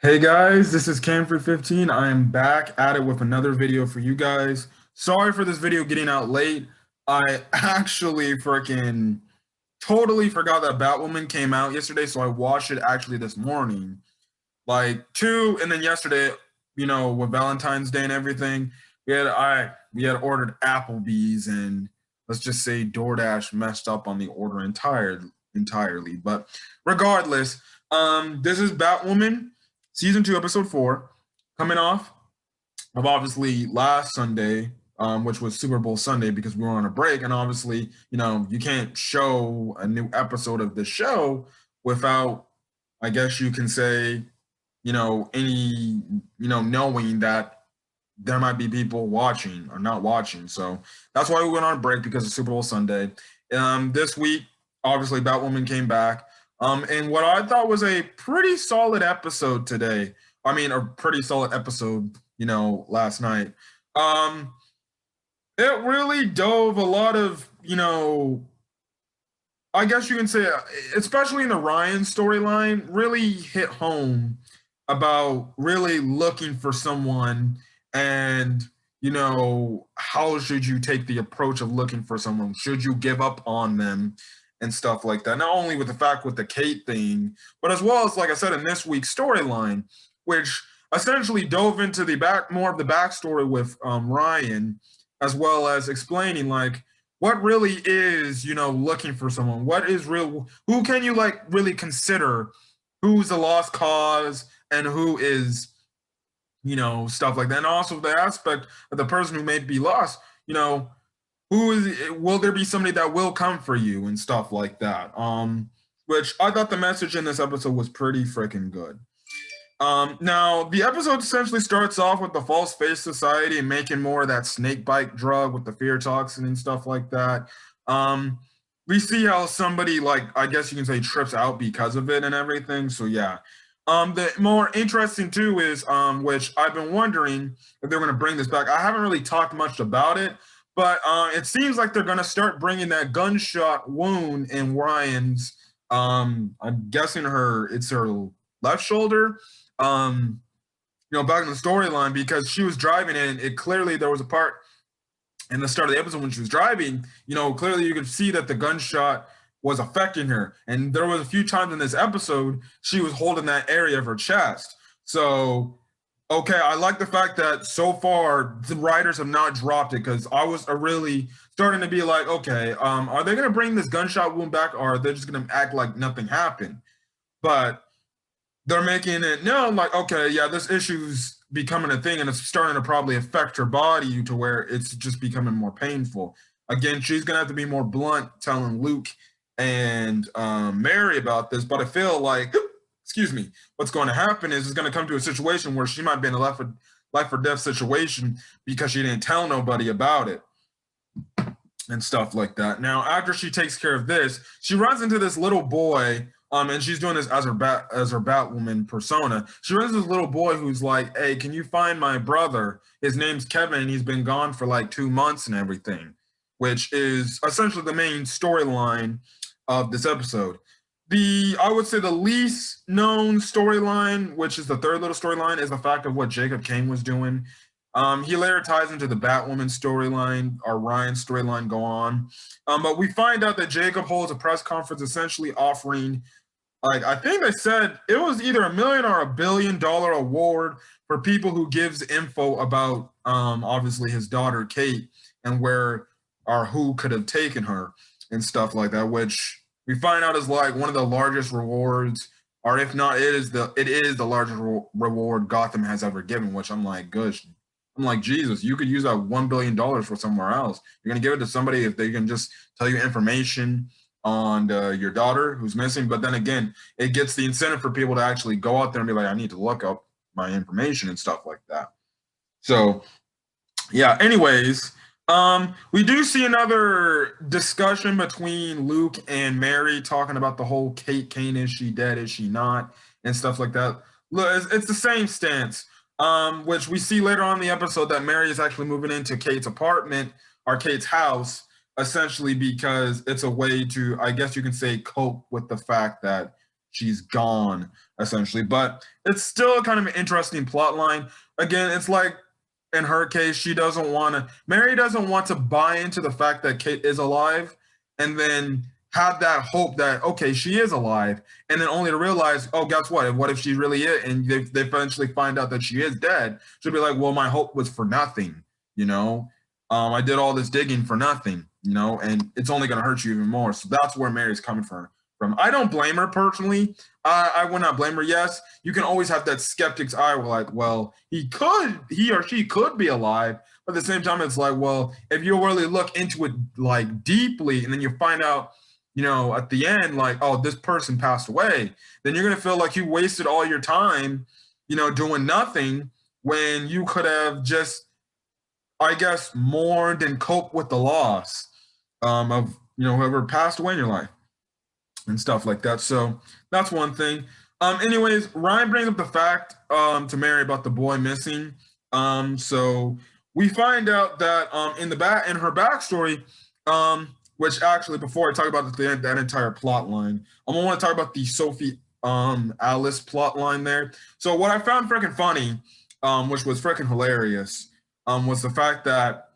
Hey guys, this is Cam315. I am back at it with another video for you guys. Sorry for this video getting out late. I actually freaking totally forgot that Batwoman came out yesterday, so I watched it actually this morning. Like two, and then yesterday, with Valentine's Day and everything, we had ordered Applebee's, and let's just say DoorDash messed up on the order entirely. But regardless, this is Batwoman season 2, episode 4, coming off of obviously last Sunday, which was Super Bowl Sunday because we were on a break, and obviously, you can't show a new episode of the show without, I guess you can say, knowing that there might be people watching or not watching. So that's why we went on a break because of Super Bowl Sunday. This week, obviously, Batwoman came back. And what I thought was a pretty solid episode today. I mean, a pretty solid episode, last night. It really dove a lot of, I guess you can say, especially in the Ryan storyline, really hit home about really looking for someone and how should you take the approach of looking for someone? Should you give up on them and stuff like that? Not only with the fact with the Kate thing, but as well as, like I said, in this week's storyline, which essentially dove into the more of the backstory with Ryan, as well as explaining like what really is, looking for someone. What is real? Who can you like really consider? Who's a lost cause and who is, stuff like that. And also the aspect of the person who may be lost, who is, will there be somebody that will come for you and stuff like that. Which I thought the message in this episode was pretty freaking good. Now the episode essentially starts off with the false face society and making more of that snake bite drug with the fear toxin and stuff like that. We see how somebody, like, I guess you can say, trips out because of it and everything. So yeah. The more interesting too is, which I've been wondering if they're going to bring this back. I haven't really talked much about it, but it seems like they're going to start bringing that gunshot wound in Ryan's. I'm guessing it's her left shoulder. Back in the storyline, because she was driving and it clearly there was a part in the start of the episode when she was driving, clearly you could see that the gunshot was affecting her. And there was a few times in this episode she was holding that area of her chest. So, okay, I like the fact that so far the writers have not dropped it, because I was really starting to be like, okay, are they going to bring this gunshot wound back, or are they just going to act like nothing happened? But they're making it known like, okay, yeah, this issue's becoming a thing and it's starting to probably affect her body to where it's just becoming more painful. Again, she's gonna have to be more blunt telling Luke and Mary about this, but I feel like, excuse me, what's going to happen is it's going to come to a situation where she might be in a life or death situation because she didn't tell nobody about it and stuff like that. Now, after she takes care of this, she runs into this little boy, and she's doing this as her Batwoman persona. She runs into this little boy who's like, "Hey, can you find my brother? His name's Kevin, and he's been gone for like 2 months and everything," which is essentially the main storyline of this episode. I would say the least known storyline, which is the third little storyline, is the fact of what Jacob Kane was doing. He later ties into the Batwoman storyline, or Ryan storyline go on. But we find out that Jacob holds a press conference essentially offering, like, I think they said it was either $1 million or $1 billion award for people who gives info about, obviously his daughter, Kate, and where or who could have taken her and stuff like that, which we find out is like one of the largest rewards, or if not, it is the largest reward Gotham has ever given, which I'm like, gosh, I'm like, Jesus, you could use that $1 billion for somewhere else. You're going to give it to somebody if they can just tell you information on your daughter who's missing. But then again, it gets the incentive for people to actually go out there and be like, I need to look up my information and stuff like that. So, yeah, anyways, we do see another discussion between Luke and Mary talking about the whole Kate Kane, is she dead, is she not, and stuff like that. Look, it's the same stance. Which we see later on in the episode that Mary is actually moving into Kate's apartment or Kate's house, essentially because it's a way to, I guess you can say, cope with the fact that she's gone essentially. But it's still kind of an interesting plot line. Again, it's like in her case, Mary doesn't want to buy into the fact that Kate is alive and then have that hope that, okay, she is alive. And then only to realize, oh, guess what? What if she really is? And they eventually find out that she is dead. She'll be like, well, my hope was for nothing, you know? I did all this digging for nothing, you know, and it's only going to hurt you even more. So that's where Mary's coming from. I don't blame her personally. I would not blame her. Yes, you can always have that skeptic's eye. We're like, well, he or she could be alive. But at the same time, it's like, well, if you really look into it like deeply, and then you find out, you know, at the end, like, oh, this person passed away, then you're gonna feel like you wasted all your time, you know, doing nothing when you could have just, I guess, mourned and coped with the loss of, you know, whoever passed away in your life and stuff like that. So that's one thing. Anyways, Ryan brings up the fact to Mary about the boy missing. So we find out that in her backstory, which actually before I talk about that entire plot line, I want to talk about the Sophie Alice plot line there. So what I found freaking funny, which was freaking hilarious, was the fact that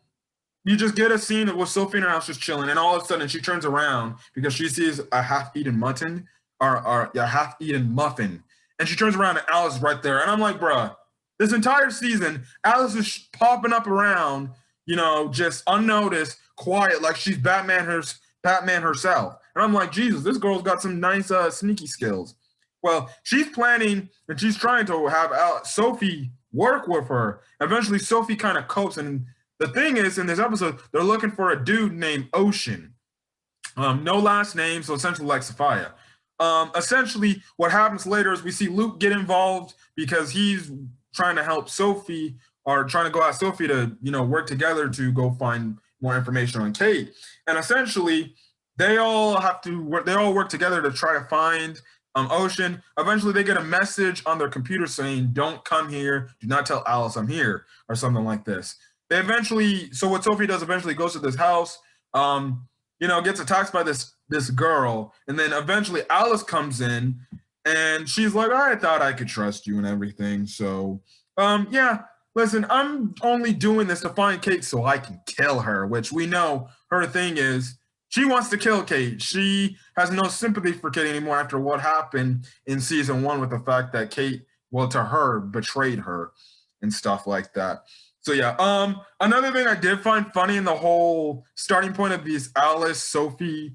you just get a scene with Sophie in her house just chilling, and all of a sudden she turns around because she sees a half-eaten mutton or a half-eaten muffin, and she turns around and Alice is right there, and I'm like, bruh, this entire season Alice is popping up around, you know, just unnoticed, quiet, like she's Batman herself, and I'm like, Jesus, this girl's got some nice sneaky skills. Well, she's planning and she's trying to have Sophie work with her. Eventually, Sophie kind of copes, and the thing is, in this episode, they're looking for a dude named Ocean. No last name, so essentially like Sophia. Essentially, what happens later is we see Luke get involved because he's trying to help Sophie, or trying to go ask Sophie to, you know, work together to go find more information on Kate. And essentially, they all work together to try to find Ocean. Eventually, they get a message on their computer saying, "Don't come here. Do not tell Alice I'm here," or something like this. So what Sophie does eventually goes to this house, you know, gets attacked by this girl, and then eventually Alice comes in, and she's like, I thought I could trust you and everything. So, yeah, listen, I'm only doing this to find Kate so I can kill her, which we know her thing is she wants to kill Kate. She has no sympathy for Kate anymore after what happened in season 1 with the fact that Kate, well, to her, betrayed her and stuff like that. So yeah, another thing I did find funny in the whole starting point of these Alice, Sophie,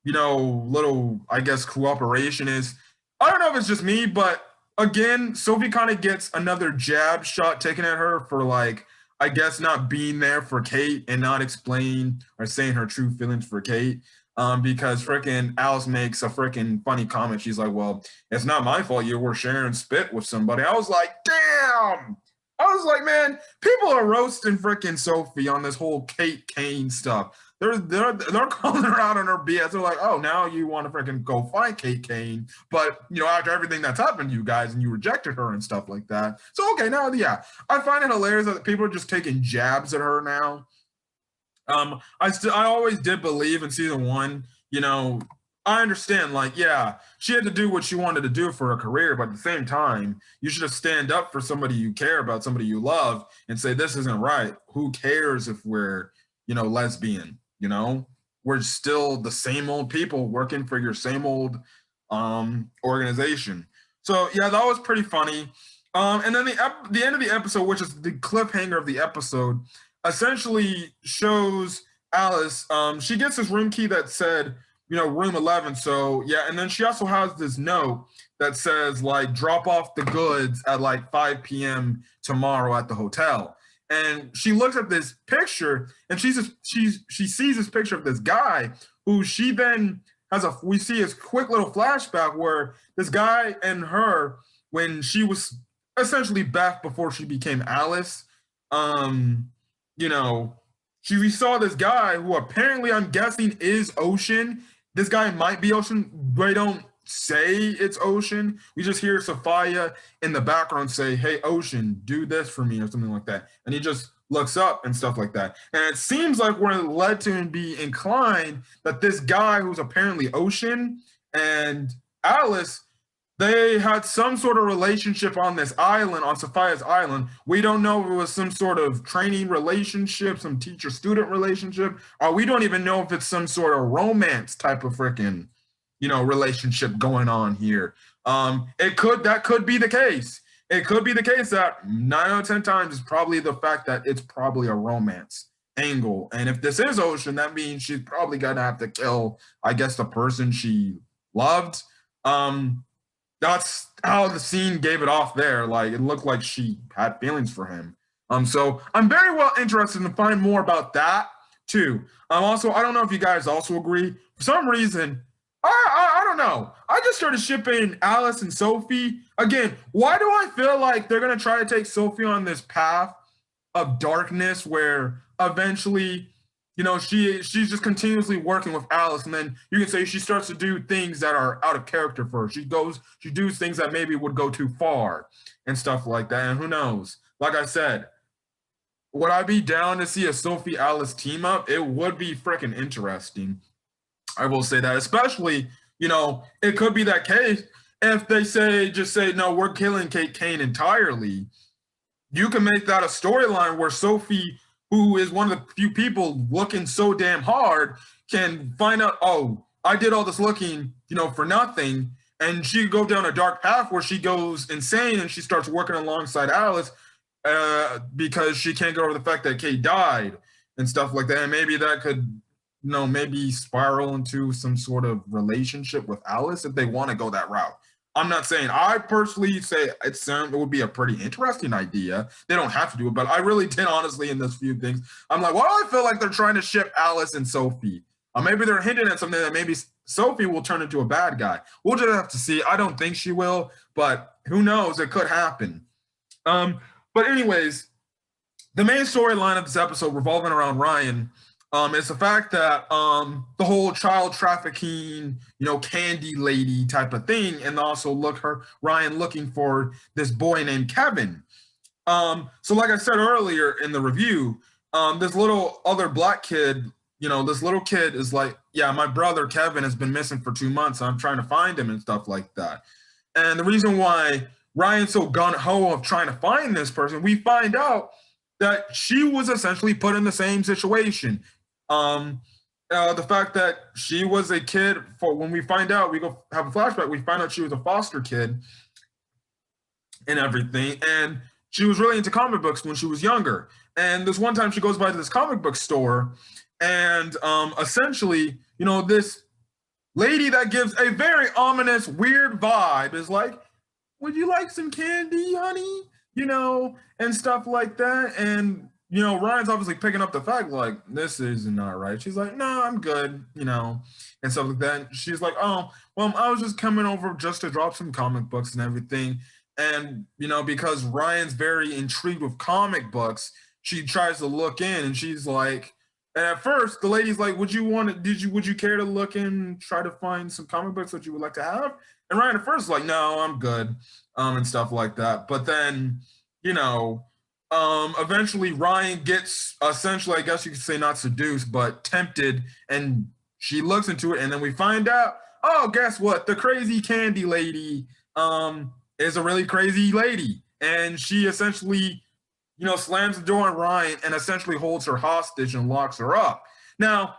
you know, little, I guess, cooperation is, I don't know if it's just me, but again, Sophie kind of gets another jab shot taken at her for, like, I guess, not being there for Kate and not explaining or saying her true feelings for Kate. Because freaking Alice makes a freaking funny comment. She's like, well, it's not my fault you were sharing spit with somebody. I was like, damn. I was like, man, people are roasting freaking Sophie on this whole Kate Kane stuff. They're calling her out on her BS. They're like, oh, now you want to freaking go find Kate Kane, but you know, after everything that's happened to you guys and you rejected her and stuff like that. So okay, now yeah, I find it hilarious that people are just taking jabs at her now. I always did believe in season 1, you know, I understand, like, yeah, she had to do what she wanted to do for her career, but at the same time, you should have stand up for somebody you care about, somebody you love, and say, this isn't right. Who cares if we're, you know, lesbian, you know? We're still the same old people working for your same old organization. So, yeah, that was pretty funny. And then the end of the episode, which is the cliffhanger of the episode, essentially shows Alice, she gets this room key that said, you know, room 11. So yeah, and then she also has this note that says, like, drop off the goods at like 5 p.m. tomorrow at the hotel. And she looks at this picture, and she sees this picture of this guy who she then we see his quick little flashback where this guy and her, when she was essentially Beth before she became Alice, you know, we saw this guy who apparently, I'm guessing, is Ocean. This guy might be Ocean. They don't say it's Ocean. We just hear Sophia in the background say, hey, Ocean, do this for me, or something like that. And he just looks up and stuff like that. And it seems like we're led to be inclined that this guy who's apparently Ocean and Alice they had some sort of relationship on this island, on Sophia's island. We don't know if it was some sort of training relationship, some teacher-student relationship, or we don't even know if it's some sort of romance type of freaking, relationship going on here. That could be the case. It could be the case that 9 out of 10 times is probably the fact that it's probably a romance angle. And if this is Ocean, that means she's probably gonna have to kill, I guess, the person she loved. Um, that's how the scene gave it off there. Like it looked like she had feelings for him. So I'm very well interested to find more about that too. Also, I don't know if you guys also agree. For some reason, I don't know. I just started shipping Alice and Sophie again. Why do I feel like they're gonna try to take Sophie on this path of darkness where eventually, she's just continuously working with Alice, and then you can say she starts to do things that are out of character for her. She does things that maybe would go too far and stuff like that. And who knows? Like I said, would I be down to see a Sophie Alice team up? It would be freaking interesting. I will say that, especially, it could be that case if they just say, no, we're killing Kate Kane entirely. You can make that a storyline where Sophie, who is one of the few people looking so damn hard, can find out, oh, I did all this looking, for nothing. And she go down a dark path where she goes insane and she starts working alongside Alice because she can't get over the fact that Kate died and stuff like that. And maybe that could, maybe spiral into some sort of relationship with Alice if they want to go that route. I'm not saying, I personally say it would be a pretty interesting idea. They don't have to do it, but I really did honestly in this few things. I'm like, why do I feel like they're trying to ship Alice and Sophie? Maybe they're hinting at something that maybe Sophie will turn into a bad guy. We'll just have to see. I don't think she will, but who knows? It could happen. But anyways, the main storyline of this episode revolving around Ryan is the fact that the whole child trafficking, candy lady type of thing, and also Ryan looking for this boy named Kevin. So like I said earlier in the review, this little other black kid, this little kid is like, yeah, my brother Kevin has been missing for 2 months. I'm trying to find him and stuff like that. And the reason why Ryan's so gung-ho of trying to find this person, we find out that she was essentially put in the same situation. The fact that she was a kid, for when we find out, we go have a flashback, we find out she was a foster kid and everything, and she was really into comic books when she was younger. And this one time she goes by to this comic book store, and essentially, this lady that gives a very ominous, weird vibe is like, would you like some candy, honey? And stuff like that. And Ryan's obviously picking up the fact like, this is not right. She's like, no, I'm good, and stuff like that. And she's like, oh, well, I was just coming over just to drop some comic books and everything. And, because Ryan's very intrigued with comic books, she tries to look in and she's like, and at first the lady's like, would you care to look in, try to find some comic books that you would like to have? And Ryan at first is like, no, I'm good, and stuff like that. But then, eventually Ryan gets essentially, I guess you could say not seduced, but tempted, and she looks into it, and then we find out, oh, guess what? The crazy candy lady is a really crazy lady. And she essentially, slams the door on Ryan and essentially holds her hostage and locks her up. Now,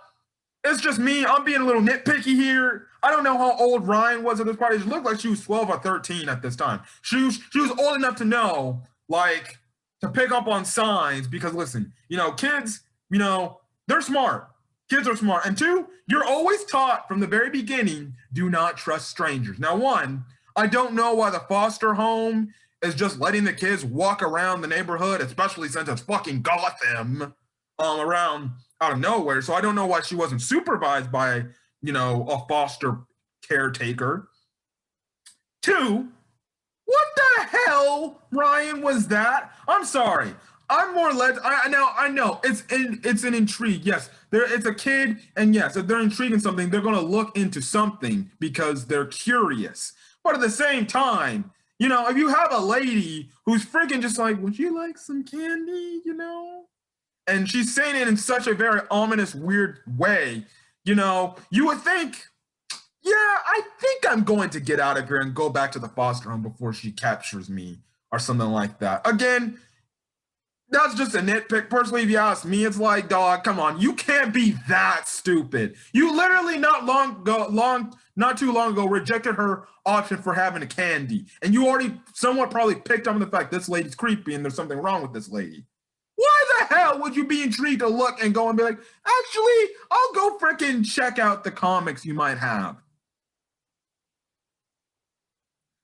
it's just me. I'm being a little nitpicky here. I don't know how old Ryan was at this party. It looked like she was 12 or 13 at this time. She was old enough to know, like, to pick up on signs, because listen, kids, they're smart. Kids are smart. And two, you're always taught from the very beginning, do not trust strangers. Now, one, I don't know why the foster home is just letting the kids walk around the neighborhood, especially since it's fucking Gotham, around out of nowhere. So I don't know why she wasn't supervised by, a foster caretaker. Two, what the hell, Ryan, was that? I'm sorry. I'm more led. I know it's an intrigue. Yes, it's a kid, and yes, if they're intrigued in something, they're gonna look into something because they're curious. But at the same time, if you have a lady who's freaking just like, would you like some candy? And she's saying it in such a very ominous, weird way. You would think Yeah, I think I'm going to get out of here and go back to the foster home before she captures me or something like that. Again, that's just a nitpick. Personally, if you ask me, it's like, dog, come on, you can't be that stupid. You literally not too long ago, rejected her option for having a candy, and you already somewhat probably picked up on the fact this lady's creepy and there's something wrong with this lady. Why the hell would you be intrigued to look and go and be like, actually, I'll go freaking check out the comics you might have?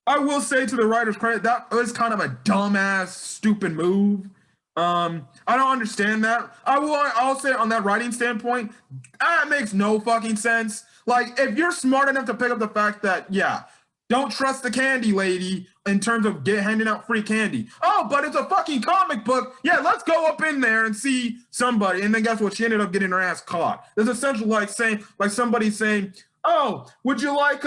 I will say to the writer's credit, that was kind of a dumbass, stupid move. I don't understand that. I'll say on that writing standpoint, that makes no fucking sense. Like, if you're smart enough to pick up the fact that, yeah, don't trust the candy lady in terms of handing out free candy. Oh, but it's a fucking comic book. Yeah, let's go up in there and see somebody. And then guess what? She ended up getting her ass caught. It's essentially like somebody saying, "Oh, would you like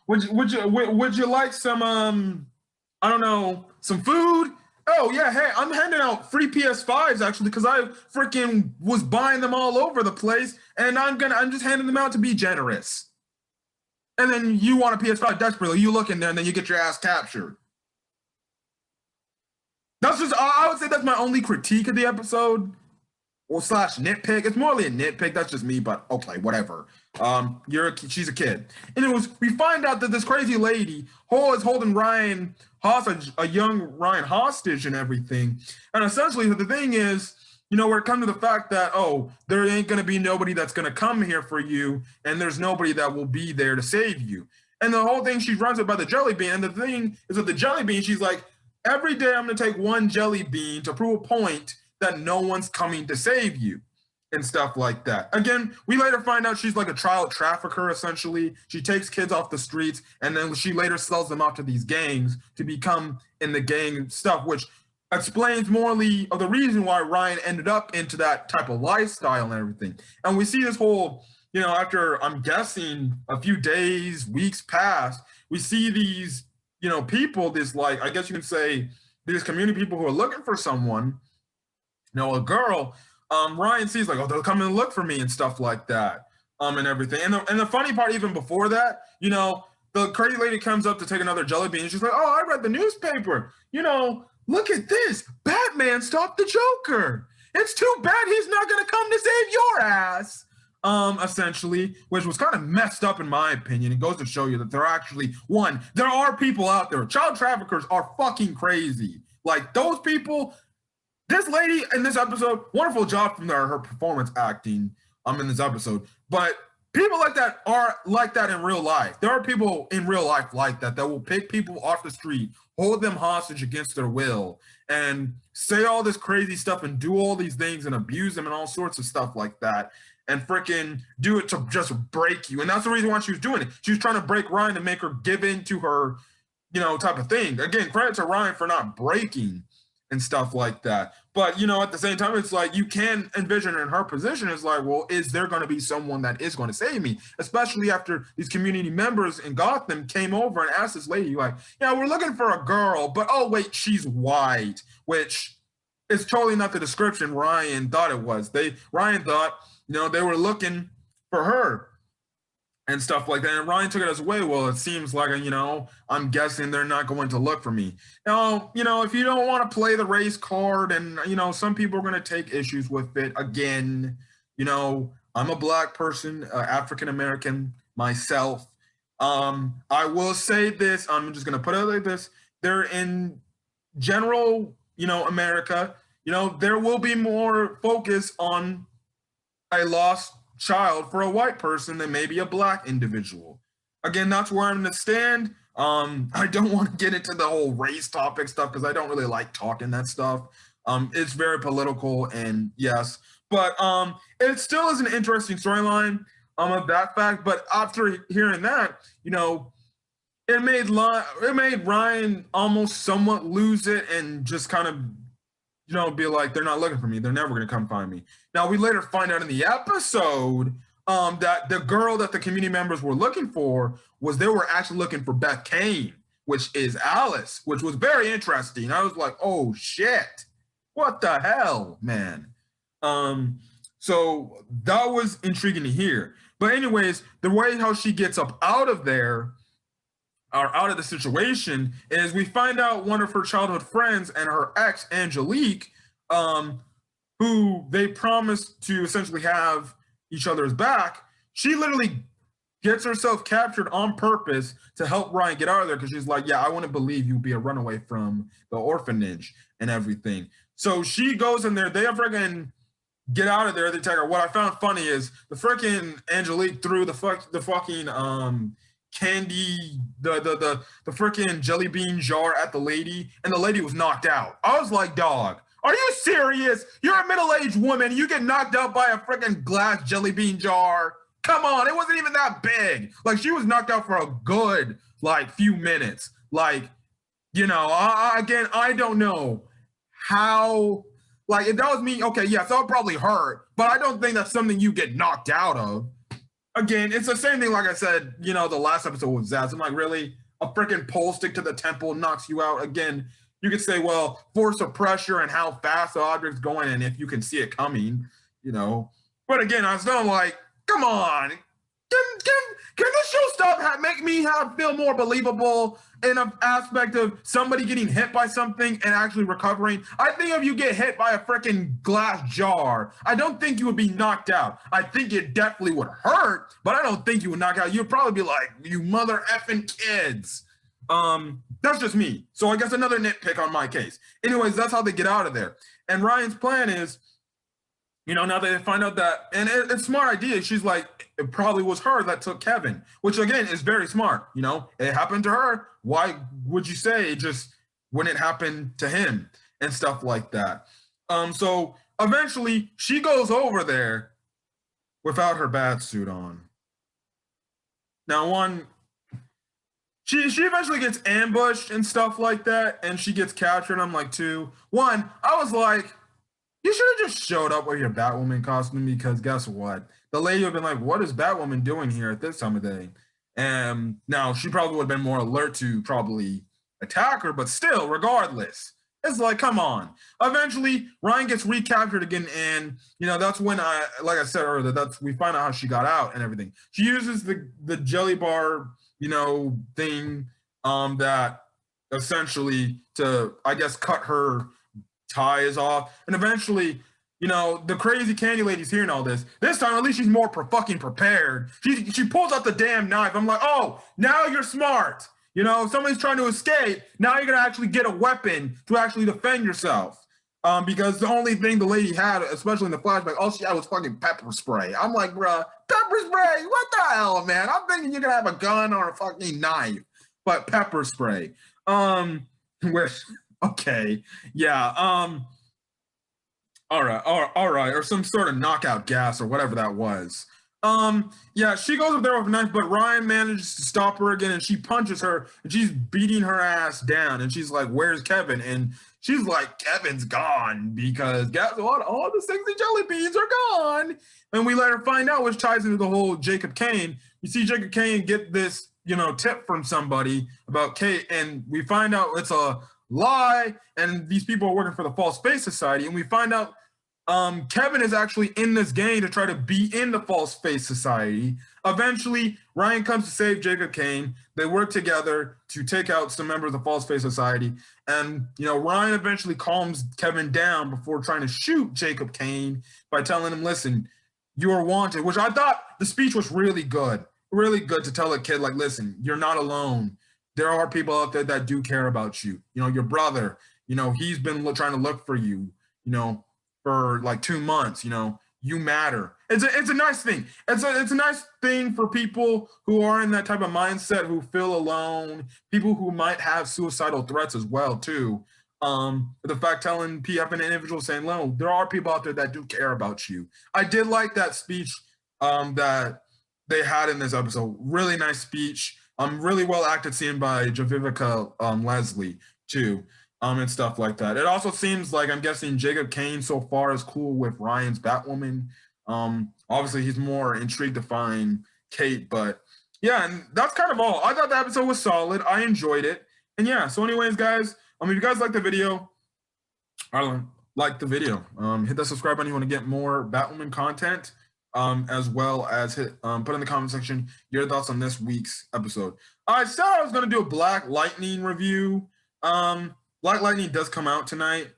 would you like some I don't know, some food? Oh yeah, hey, I'm handing out free PS5s actually because I freaking was buying them all over the place, and I'm just handing them out to be generous." And then you want a PS5 desperately, you look in there and then you get your ass captured. That's just I would say that's my only critique of the episode or slash nitpick. It's more like a nitpick. That's just me, but okay, whatever. She's a kid, and we find out that this crazy lady is holding Ryan hostage, a young Ryan hostage, and everything. And essentially, the thing is, where it comes to the fact that there ain't gonna be nobody that's gonna come here for you, and there's nobody that will be there to save you. And the whole thing, she runs it by the jelly bean. And the thing is with the jelly bean, she's like, every day I'm gonna take one jelly bean to prove a point that no one's coming to save you and stuff like that. Again, we later find out she's like a child trafficker, essentially. She takes kids off the streets and then she later sells them off to these gangs to become in the gang stuff, which explains morally of the reason why Ryan ended up into that type of lifestyle and everything. And we see this whole, after I'm guessing a few days, weeks pass, we see these, people, this like, I guess you can say, these community people who are looking for someone, a girl. Ryan sees like, they'll come and look for me and stuff like that, and everything. And the funny part, even before that, the crazy lady comes up to take another jelly bean. And she's like, "Oh, I read the newspaper. Look at this. Batman stopped the Joker. It's too bad he's not gonna come to save your ass." Essentially, which was kind of messed up in my opinion. It goes to show you that there are people out there. Child traffickers are fucking crazy. Like those people. This lady in this episode, wonderful job from her performance acting in this episode. But people like that are like that in real life. There are people in real life like that will pick people off the street, hold them hostage against their will, and say all this crazy stuff and do all these things and abuse them and all sorts of stuff like that. And freaking do it to just break you. And that's the reason why she was doing it. She was trying to break Ryan to make her give in to her, type of thing. Again, credit to Ryan for not breaking and stuff like that. But, at the same time, it's like you can envision in her position is like, well, is there going to be someone that is going to save me? Especially after these community members in Gotham came over and asked this lady, like, yeah, we're looking for a girl, but oh, wait, she's white, which is totally not the description Ryan thought it was. Ryan thought, they were looking for her and stuff like that. And Ryan took it as, well, it seems like, I'm guessing they're not going to look for me. Now, if you don't want to play the race card and, some people are going to take issues with it. Again, I'm a black person, African-American myself. I will say this, I'm just going to put it like this. They're in general, America, there will be more focus on a lost child for a white person than maybe a black individual. Again, that's where I'm going to stand. I don't want to get into the whole race topic stuff because I don't really like talking that stuff. It's very political, and yes, but it still is an interesting storyline of that fact. But after hearing that, it made Ryan almost somewhat lose it and just kind of be like, they're not looking for me. They're never going to come find me. Now, we later find out in the episode that the girl that the community members were looking for they were actually looking for Beth Kane, which is Alice, which was very interesting. I was like, oh, shit. What the hell, man? So that was intriguing to hear. But anyways, the way how she gets up out of there or out of the situation is we find out one of her childhood friends and her ex Angelique, who they promised to essentially have each other's back. She literally gets herself captured on purpose to help Ryan get out of there because she's like, yeah, I wouldn't believe you'd be a runaway from the orphanage and everything. So she goes in there. They freaking get out of there. They take her. What I found funny is the freaking Angelique threw the fucking candy, the freaking jelly bean jar at the lady, and the lady was knocked out. I was like, dog, are you serious? You're a middle-aged woman. You get knocked out by a freaking glass jelly bean jar. Come on, it wasn't even that big. Like, she was knocked out for a good, like, few minutes. Like, you know, again, I don't know how, like, if that was me, okay, yes, that would probably hurt, but I don't think that's something you get knocked out of. Again, it's the same thing, like I said, you know, the last episode with Zaz. I'm like, really? A freaking pole stick to the temple knocks you out? Again, you could say, well, force of pressure and how fast the object's going and if you can see it coming, you know. But again, I was still like, come on. Can this show stop make me feel more believable in an aspect of somebody getting hit by something and actually recovering? I think if you get hit by a freaking glass jar, I don't think you would be knocked out. I think it definitely would hurt, but I don't think you would knock out. You'd probably be like, you mother effing kids. That's just me. So I guess another nitpick on my case. Anyways, that's how they get out of there. And Ryan's plan is, you know, now they find out that, and it's a smart idea. She's like, it probably was her that took Kevin, which again is very smart. You know, it happened to her. Why would you say it just wouldn't happen to him and stuff like that? So eventually she goes over there without her bat suit on. Now, she eventually gets ambushed and stuff like that, and she gets captured. I'm like, two. One, I was like, you should have just showed up with your Batwoman costume because guess what? The lady would have been like, what is Batwoman doing here at this time of day? And now she probably would have been more alert to probably attack her, but still, regardless, it's like, come on. Eventually, Ryan gets recaptured again, and you know that's when like I said earlier, we find out how she got out and everything. She uses the jelly bar, you know, thing that essentially to, I guess, cut her ties off, and eventually, you know, the crazy candy lady's hearing all this. This time, at least she's more fucking prepared. She pulls out the damn knife. I'm like, oh, now you're smart. You know, if somebody's trying to escape, now you're gonna actually get a weapon to actually defend yourself. Because the only thing the lady had, especially in the flashback, all she had was fucking pepper spray. I'm like, bruh, pepper spray? What the hell, man? I'm thinking you're gonna have a gun or a fucking knife, but pepper spray. Which, okay, yeah, all right, or some sort of knockout gas or whatever that was. Yeah, she goes up there with a knife, but Ryan manages to stop her again, and she punches her, and she's beating her ass down, and she's like, where's Kevin? And she's like, Kevin's gone, because guess what? All the sexy jelly beans are gone. And we let her find out, which ties into the whole Jacob Kane. You see Jacob Kane get this, you know, tip from somebody about Kate, and we find out it's a lie, and these people are working for the False Face Society, and we find out Kevin is actually in this game to try to be in the False Face Society. Eventually, Ryan comes to save Jacob Kane. They work together to take out some members of the False Face Society. And, you know, Ryan eventually calms Kevin down before trying to shoot Jacob Kane by telling him, listen, you're wanted, which I thought the speech was really good to tell a kid, like, listen, you're not alone. There are people out there that do care about you. You know, your brother, you know, he's been trying to look for you, you know, for like 2 months. You know, you matter. It's a nice thing. It's a nice thing for people who are in that type of mindset, who feel alone, people who might have suicidal threats as well too. The fact telling PF an individual saying, no, there are people out there that do care about you. I did like that speech that they had in this episode. Really nice speech. Really well acted scene by Javivica Leslie too. And stuff like that. It also seems like, I'm guessing, Jacob Kane so far is cool with Ryan's Batwoman. Obviously he's more intrigued to find Kate, but yeah, and that's kind of all. I thought the episode was solid. I enjoyed it. And yeah, so anyways, guys, if you guys like the video, hit the subscribe button if you want to get more Batwoman content. as well as put in the comment section your thoughts on this week's episode. I said I was going to do a Black Lightning review. Black Lightning does come out tonight.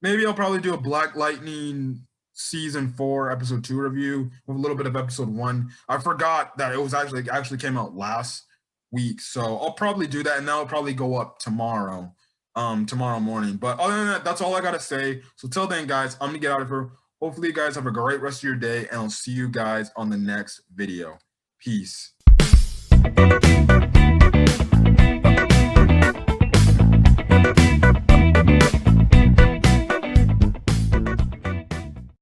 Maybe I'll probably do a Black Lightning season 4 episode 2 review with a little bit of episode 1. I forgot that it was actually came out last week, so I'll probably do that, and that'll probably go up tomorrow morning. But other than that, that's all I gotta say. So till then, guys, I'm gonna get out of here. Hopefully you guys have a great rest of your day, and I'll see you guys on the next video. Peace.